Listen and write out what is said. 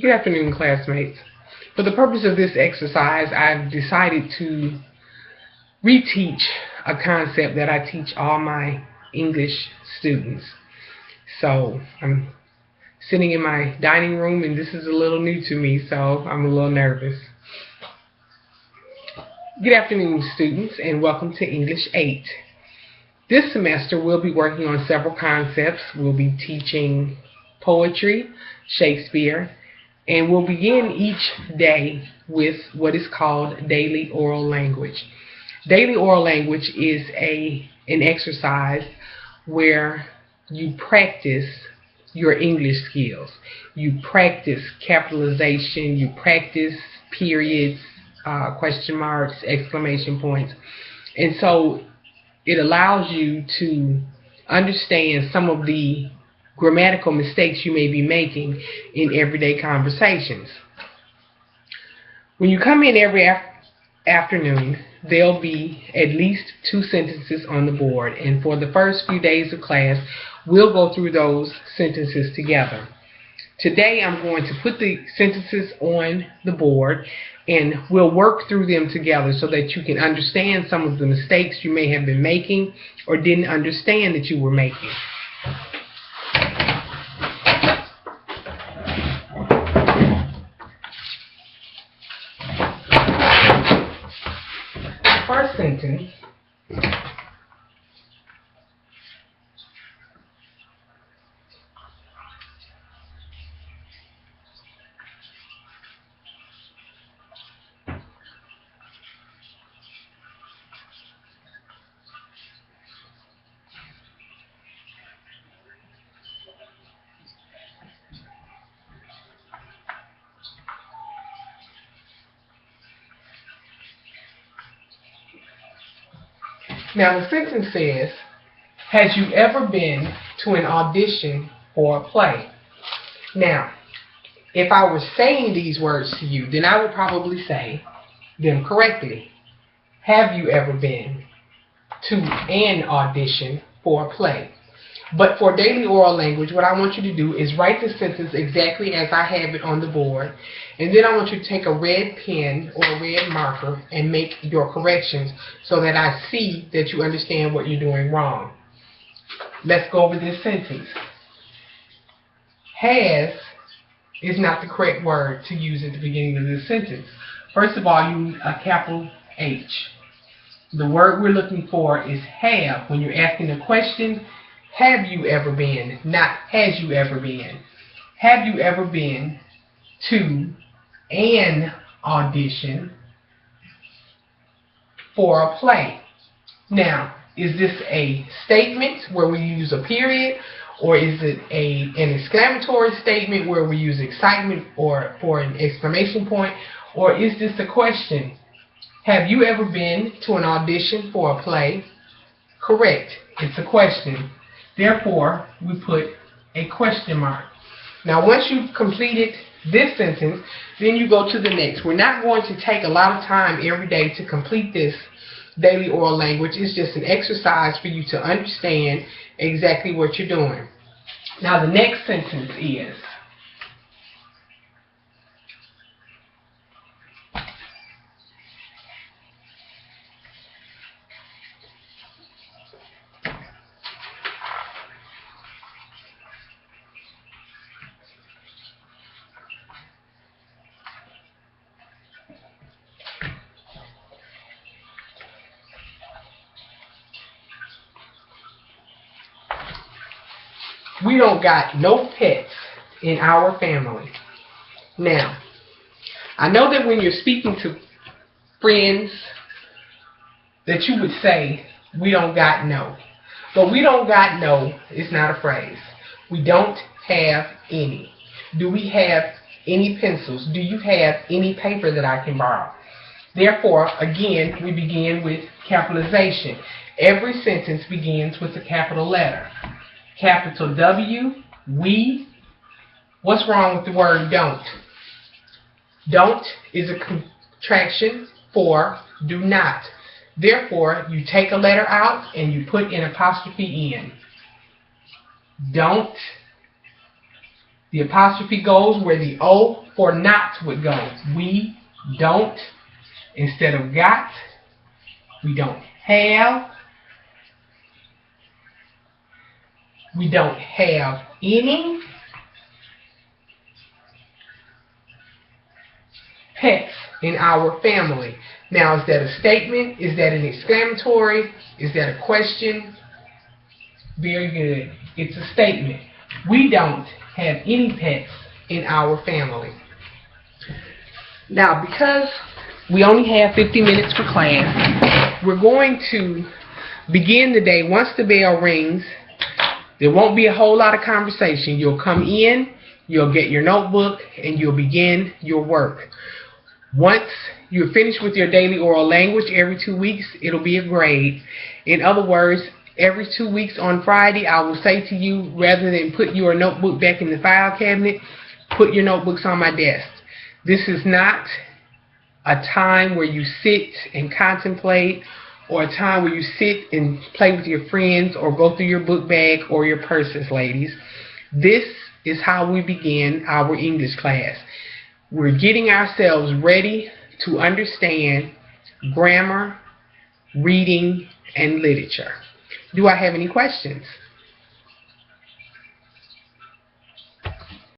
Good afternoon, classmates. For the purpose of this exercise, I've decided to reteach a concept that I teach all my English students. So I'm sitting in my dining room, and this is a little new to me, so I'm a little nervous. Good afternoon, students, and welcome to English 8. This semester, we'll be working on several concepts. We'll be teaching poetry, Shakespeare, and we'll begin each day with what is called daily oral language. Daily oral language is an exercise where you practice your English skills. You practice capitalization, you practice periods, question marks, exclamation points. And so it allows you to understand some of the grammatical mistakes you may be making in everyday conversations. When you come in every afternoon, there'll be at least 2 sentences on the board, and for the first few days of class, we'll go through those sentences together. Today, I'm going to put the sentences on the board, and we'll work through them together so that you can understand some of the mistakes you may have been making or didn't understand that you were making. First sentence, now the sentence says, has you ever been to an audition for a play? Now, if I were saying these words to you, then I would probably say them correctly. Have you ever been to an audition for a play? But for daily oral language, what I want you to do is write the sentence exactly as I have it on the board, and then I want you to take a red pen or a red marker and make your corrections so that I see that you understand what you're doing wrong. Let's go over this sentence. Has is not the correct word to use at the beginning of this sentence. First of all, you need a capital H. The word we're looking for is have. When you're asking a question, have you ever been, not has you ever been. Have you ever been to an audition for a play? Now, is this a statement where we use a period, or is it an exclamatory statement where we use excitement or for an exclamation point, or is this a question? Have you ever been to an audition for a play? Correct. It's a question. Therefore, we put a question mark. Now, once you've completed this sentence, then you go to the next. We're not going to take a lot of time every day to complete this daily oral language. It's just an exercise for you to understand exactly what you're doing. Now, the next sentence is, we don't got no pets in our family. Now, I know that when you're speaking to friends that you would say, we don't got no. But we don't got no is not a phrase. We don't have any. Do we have any pencils? Do you have any paper that I can borrow? Therefore, again, we begin with capitalization. Every sentence begins with a capital letter. Capital W, we. What's wrong with the word don't? Don't is a contraction for do not. Therefore, you take a letter out and you put an apostrophe in. Don't The apostrophe goes where the O for not would go. We don't instead of got. We don't have. We don't have any pets in our family. Now, is that a statement? Is that an exclamatory? Is that a question? Very good. It's a statement. We don't have any pets in our family. Now, because we only have 50 minutes for class, we're going to begin the day. Once the bell rings, there won't be a whole lot of conversation. You'll come in, you'll get your notebook, and you'll begin your work. Once you're finished with your daily oral language, every 2 weeks, it'll be a grade. In other words, every 2 weeks on Friday, I will say to you, rather than put your notebook back in the file cabinet, put your notebooks on my desk. This is not a time where you sit and contemplate, or a time where you sit and play with your friends or go through your book bag or your purses, ladies. This is how we begin our English class. We're getting ourselves ready to understand grammar, reading, and literature. Do I have any questions?